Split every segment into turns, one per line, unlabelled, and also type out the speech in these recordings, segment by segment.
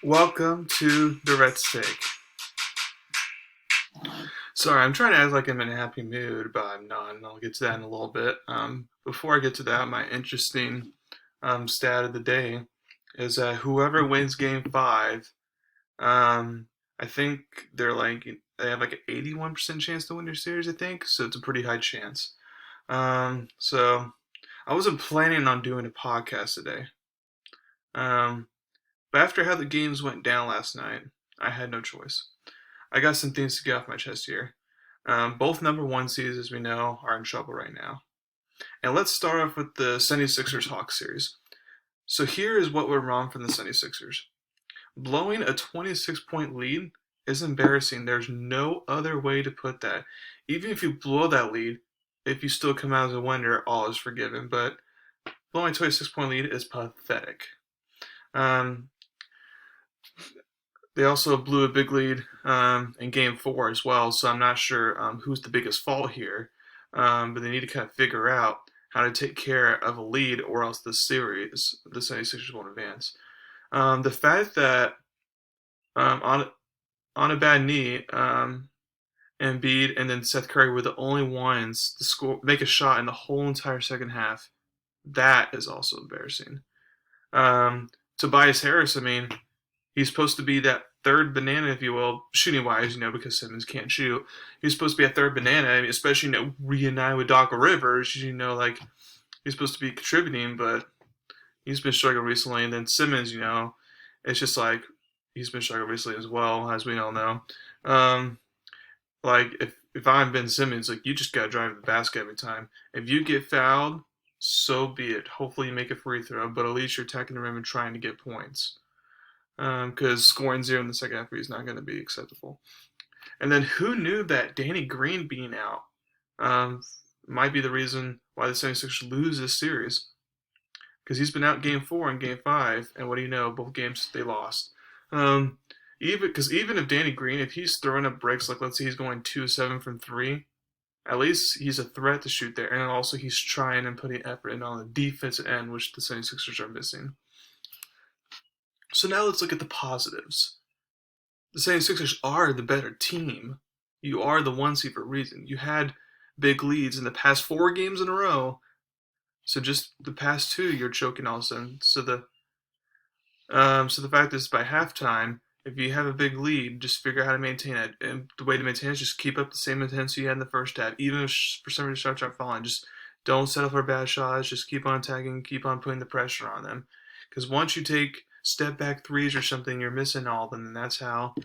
Welcome to Durrett's Take. Sorry, I'm trying to act like I'm in a happy mood, but I'm not, and I'll get to that in a little bit. Before I get to that, my interesting stat of the day is that whoever wins Game 5, um, I think they have like an 81% chance to win their series, I think, so it's a pretty high chance. So I wasn't planning on doing a podcast today. Um, but after how the games went down last night, I had no choice. I got some things to get off my chest here. Both number one seeds, as we know, are in trouble right now. And let's start off with the 76ers Hawks series. So here is what went wrong from the 76ers. Blowing a 26-point lead is embarrassing. There's no other way to put that. Even if you blow that lead, if you still come out as a winner, all is forgiven. But blowing a 26-point lead is pathetic. Um, They also blew a big lead in Game 4 as well, so I'm not sure who's the biggest fault here. But they need to kind of figure out how to take care of a lead, or else the series, the 76ers won't advance. The fact that on a bad knee, Embiid and then Seth Curry were the only ones to score, make a shot in the whole entire second half, that is also embarrassing. Tobias Harris, I mean, he's supposed to be that third banana, if you will, shooting wise, because Simmons can't shoot. He's supposed to be a third banana, I mean, especially, reunited with Doc Rivers, like he's supposed to be contributing, but he's been struggling recently. And then Simmons, it's just like he's been struggling recently as well, as we all know. Um, like if I'm Ben Simmons, like you just gotta drive the basket every time. If you get fouled, so be it. Hopefully you make a free throw, but at least you're attacking the rim and trying to get points. Because scoring zero in the second half is not going to be acceptable. And then who knew that Danny Green being out might be the reason why the 76ers lose this series? Because he's been out Game 4 and Game 5, and what do you know? Both games they lost. Um, even if Danny Green, if he's throwing up breaks, like let's say he's going 2-7 from three, at least he's a threat to shoot there, and also he's trying and putting effort in on the defensive end, which the 76ers are missing. So now let's look at the positives. The 76ers are the better team. You are the one seed for a reason. You had big leads in the past 4 games in a row. So just the past 2, you're choking all of a sudden. So the fact is, by halftime, if you have a big lead, just figure out how to maintain it. And the way to maintain it is just keep up the same intensity you had in the first half. Even if for some reason shots aren't falling, just don't settle for bad shots. Just keep on tagging, keep on putting the pressure on them. Because once you take step back threes or something, you're missing all of them, and that's how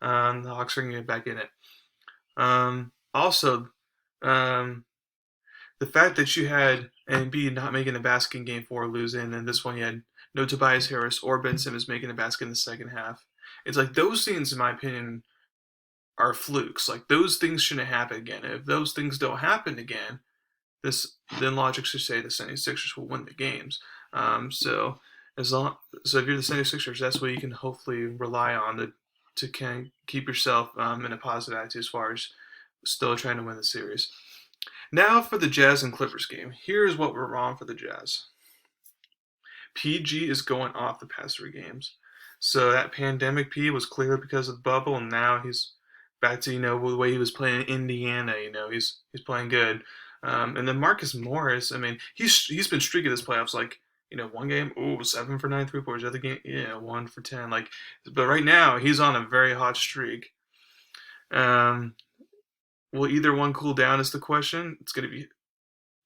the Hawks are going to get back in it. Also, the fact that you had Embiid not making a basket in Game 4, losing, and this one you had no Tobias Harris or Ben Simmons making a basket in the second half. It's like those things, in my opinion, are flukes. Like those things shouldn't happen again. If those things don't happen again, then logic should say the 76ers will win the games. So if you're the 76ers, that's what you can hopefully rely on to kind of keep yourself in a positive attitude as far as still trying to win the series. Now for the Jazz and Clippers game. Here's what went wrong for the Jazz. PG is going off the past 3 games. So that pandemic P was clearly because of the bubble, and now he's back to the way he was playing in Indiana. He's playing good. And then Marcus Morris, I mean, he's been streaky this playoffs. Like, one game, 7 for 9 3-pointers. Other game, 1 for 10. Like, but right now he's on a very hot streak. Will either one cool down is the question.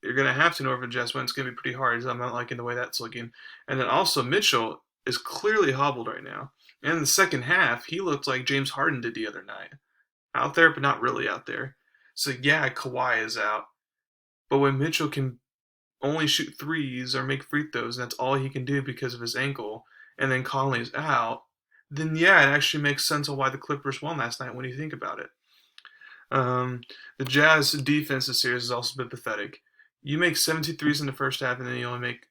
You're gonna have to in order for Jazz win. It's gonna be pretty hard. I'm not liking the way that's looking. And then also Mitchell is clearly hobbled right now. And in the second half, he looked like James Harden did the other night. Out there, but not really out there. So yeah, Kawhi is out. But when Mitchell can only shoot threes or make free throws, and that's all he can do because of his ankle, and then Conley's out, then yeah, it actually makes sense of why the Clippers won last night when you think about it. The Jazz defense this series has also been pathetic. You make 72 threes in the first half, and then you only make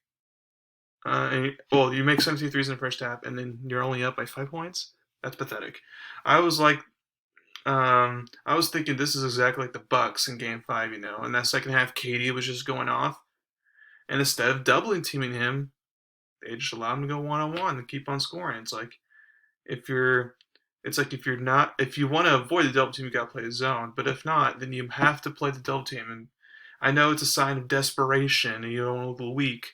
you make 72 threes in the first half, and then you're only up by 5 points. That's pathetic. I was like, I was thinking this is exactly like the Bucks in Game 5, In that second half, KD was just going off, and instead of doubling teaming him, they just allowed him to go 1-on-1 and keep on scoring. It's like if you're it's like if you want to avoid the double team, you got to play the zone. But if not, then you have to play the double team. And I know it's a sign of desperation and you don't look weak,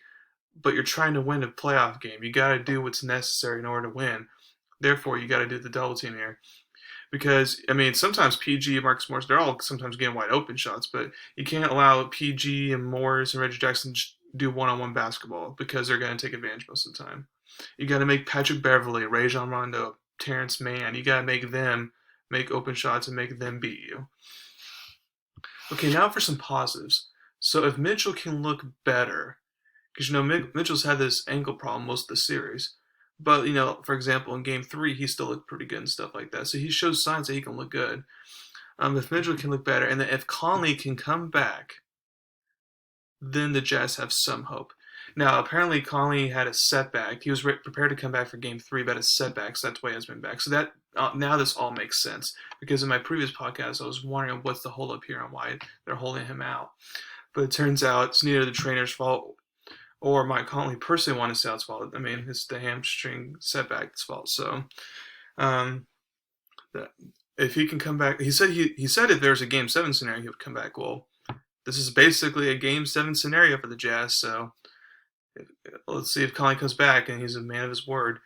but you're trying to win a playoff game. You got to do what's necessary in order to win. Therefore, you got to do the double team here. Because, I mean, sometimes PG and Marcus Morris, they're all sometimes getting wide open shots, but you can't allow PG and Morris and Reggie Jackson to do one-on-one basketball because they're going to take advantage most of the time. You got to make Patrick Beverly, Rajon Rondo, Terrence Mann, you got to make them make open shots and make them beat you. Okay, now for some positives. So if Mitchell can look better, because Mitchell's had this ankle problem most of the series, but for example, in Game 3, he still looked pretty good and stuff like that. So he shows signs that he can look good. If Mitchell can look better, and then if Conley can come back, then the Jazz have some hope. Now, apparently, Conley had a setback. He was prepared to come back for Game 3, but a setback, so that's why he hasn't been back. So that now this all makes sense, because in my previous podcast, I was wondering what's the holdup here and why they're holding him out. But it turns out it's neither the trainer's fault or Mike Conley personally wanted to say it's fault. I mean, it's the hamstring setback's fault. So, if he can come back, he said if there's a Game 7 scenario, he would come back. Well, this is basically a Game 7 scenario for the Jazz. So, let's see if Conley comes back and he's a man of his word.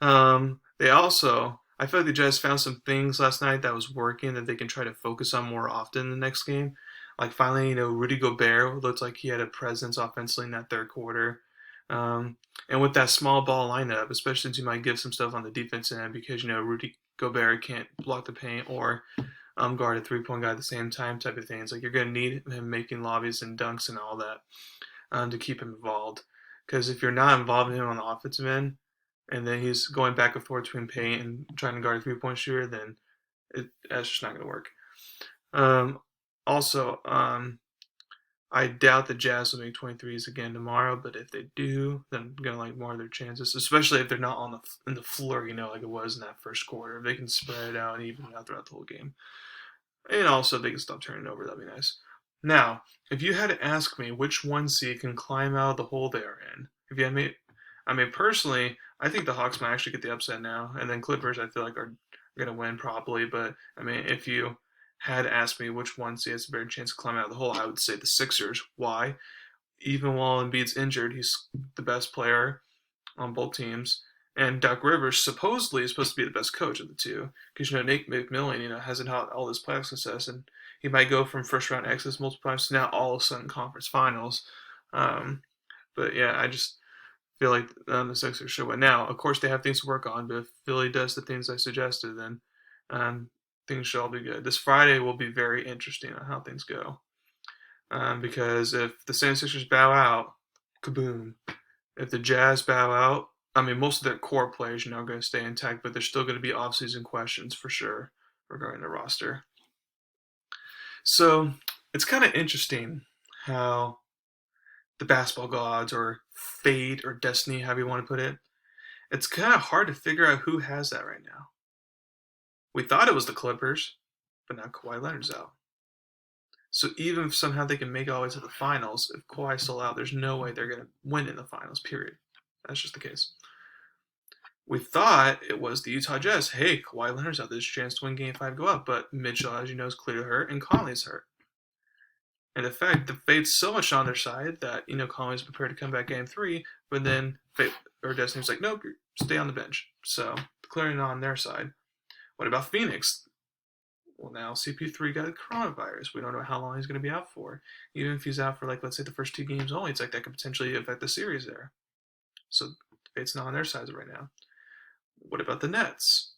I feel like the Jazz found some things last night that was working that they can try to focus on more often in the next game. Like finally, Rudy Gobert looked like he had a presence offensively in that third quarter. And with that small ball lineup, especially since you might give some stuff on the defensive end because, Rudy Gobert can't block the paint or guard a three-point guy at the same time type of thing. It's like you're going to need him making lobbies and dunks and all that to keep him involved. Because if you're not involving him on the offensive end, and then he's going back and forth between paint and trying to guard a three-point shooter, then that's just not going to work. Also, I doubt the Jazz will make 23s again tomorrow, but if they do, then I'm going to like more of their chances, especially if they're not in the floor, like it was in that first quarter. If they can spread it out and even it out throughout the whole game. And also, if they can stop turning it over, that'd be nice. Now, if you had to ask me which one seed can climb out of the hole they are in, if you had me, personally, I think the Hawks might actually get the upset now, and then Clippers, I feel like are going to win probably. But if you had asked me which one seed has a better chance to climb out of the hole, I would say the Sixers. Why? Even while Embiid's injured, he's the best player on both teams. And Doc Rivers supposedly is supposed to be the best coach of the two, because Nate McMillan, hasn't had all this playoff success, and he might go from first round exits multiple times to now all of a sudden conference finals. But yeah, I just feel like the Sixers should win. Now, of course, they have things to work on, but if Philly does the things I suggested, then things should all be good. This Friday will be very interesting on how things go, because if the 76ers bow out, kaboom. If the Jazz bow out, most of their core players, are going to stay intact, but there's still going to be off-season questions for sure regarding the roster. So it's kind of interesting how the basketball gods, or fate, or destiny, however you want to put it, it's kind of hard to figure out who has that right now. We thought it was the Clippers, but now Kawhi Leonard's out. So even if somehow they can make it all the way to the finals, if Kawhi's still out, there's no way they're going to win in the finals, period. That's just the case. We thought it was the Utah Jazz. Hey, Kawhi Leonard's out. There's a chance to win Game 5, go up. But Mitchell, as you know, is clearly hurt, and Conley's hurt. And in fact, the fate's so much on their side that, Conley's prepared to come back Game 3, but then fate or Destiny's like, nope, stay on the bench. So clearly not on their side. What about Phoenix? Well, now CP3 got a coronavirus. We don't know how long he's going to be out for. Even if he's out for, let's say the first 2 games only, it's like that could potentially affect the series there. So fate's not on their side right now. What about the Nets?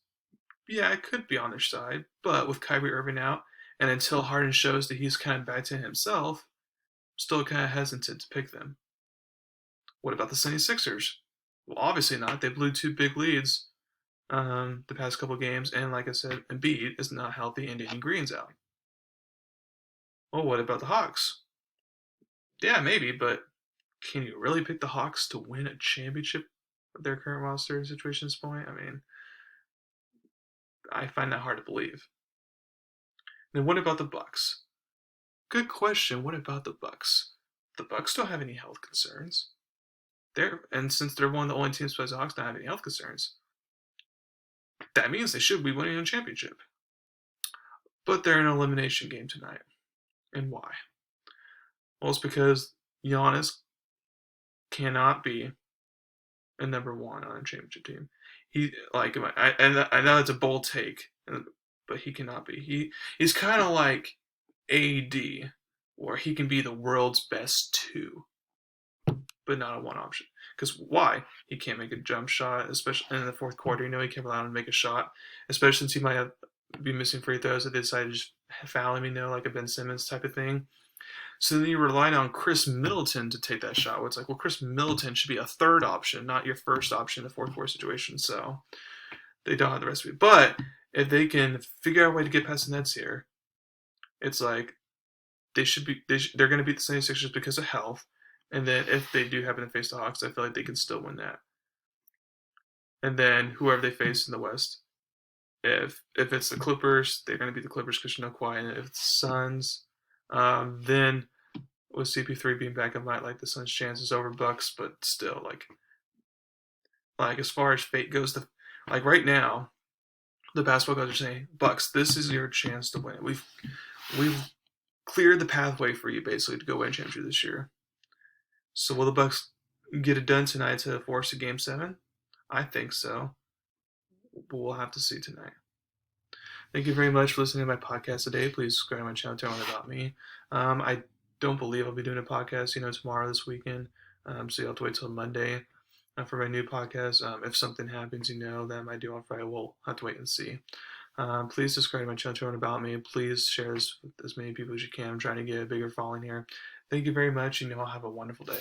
Yeah, it could be on their side, but with Kyrie Irving out, and until Harden shows that he's kind of back to himself, I'm still kind of hesitant to pick them. What about the 76ers? Well, obviously not. They blew 2 big leads the past couple games, and like I said, Embiid is not healthy, and Danny Green's out. Well, what about the Hawks? Yeah, maybe, but can you really pick the Hawks to win a championship with their current roster situation at this point? I find that hard to believe. Then what about the Bucks? Good question. What about the Bucks? The Bucks don't have any health concerns. And since they're one of the only teams besides the Hawks not have any health concerns, that means they should be winning a championship. But they're in an elimination game tonight. And why? Well, it's because Giannis cannot be a number one on a championship team. He like I know it's a bold take, but he cannot be. He's kind of like AD, where he can be the world's best two, but not a one option. Because why? He can't make a jump shot, especially in the fourth quarter. You know, he can't allow him to make a shot, especially since he might be missing free throws if they decide to just foul him, like a Ben Simmons type of thing. So then you rely on Chris Middleton to take that shot. Where it's like, well, Chris Middleton should be a third option, not your first option in the fourth quarter situation. So they don't have the recipe. But if they can figure out a way to get past the Nets here, it's like they're going to beat the 76ers because of health. And then if they do happen to face the Hawks, I feel like they can still win that. And then whoever they face in the West, if it's the Clippers, they're going to beat the Clippers because no Kawhi. And if it's the Suns, then with CP3 being back, I might like the Suns' chances over Bucks, but still, like as far as fate goes, like right now, the basketball guys are saying, Bucks, this is your chance to win. We've cleared the pathway for you basically to go win a championship this year. So will the Bucks get it done tonight to force a Game 7? I think so. But we'll have to see tonight. Thank you very much for listening to my podcast today. Please subscribe to my channel to learn about me. I don't believe I'll be doing a podcast, tomorrow this weekend. So you'll have to wait till Monday for my new podcast. If something happens, that I might do on Friday, we'll have to wait and see. Please subscribe to my channel to learn about me. Please share this with as many people as you can. I'm trying to get a bigger following here. Thank you very much, and y'all have a wonderful day.